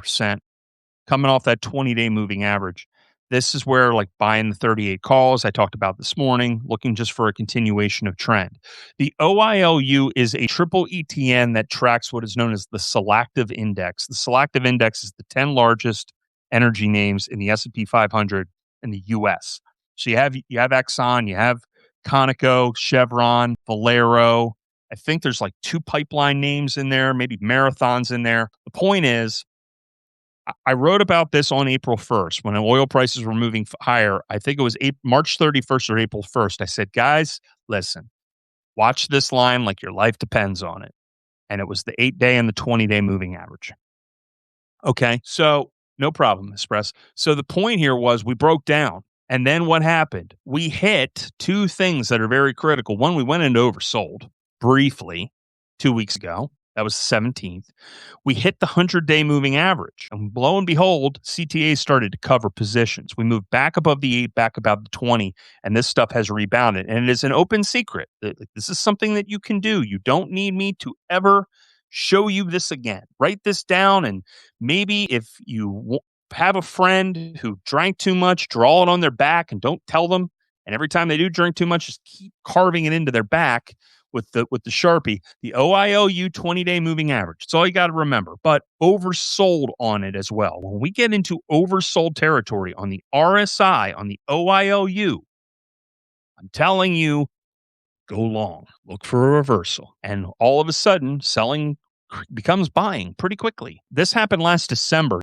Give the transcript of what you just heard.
4%, coming off that 20-day moving average. This is where, like, buying the 38 calls I talked about this morning, looking just for a continuation of trend. The OIOU is a triple ETN that tracks what is known as the Selective Index. The Selective Index is the 10 largest energy names in the S&P 500 in the U.S. So you have Exxon, you have Conoco, Chevron, Valero. I think there's like 2 pipeline names in there, maybe Marathon's in there. The point is, I wrote about this on April 1st when oil prices were moving higher. I think it was March 31st or April 1st. I said, guys, listen, watch this line like your life depends on it. And it was the 8-day and the 20-day moving average. Okay, so no problem, Express. So the point here was we broke down. And then what happened? We hit 2 things that are very critical. One, we went into oversold briefly 2 weeks ago. That was the 17th. We hit the 100-day moving average. And lo and behold, CTA started to cover positions. We moved back above the 8, back above the 20, and this stuff has rebounded. And it is an open secret. This is something that you can do. You don't need me to ever show you this again. Write this down, and maybe if you have a friend who drank too much, draw it on their back and don't tell them. And every time they do drink too much, just keep carving it into their back with the Sharpie. The OIOU 20-day moving average. That's all you got to remember. But oversold on it as well. When we get into oversold territory on the RSI, on the OIOU, I'm telling you, go long. Look for a reversal. And all of a sudden, selling becomes buying pretty quickly. This happened last December.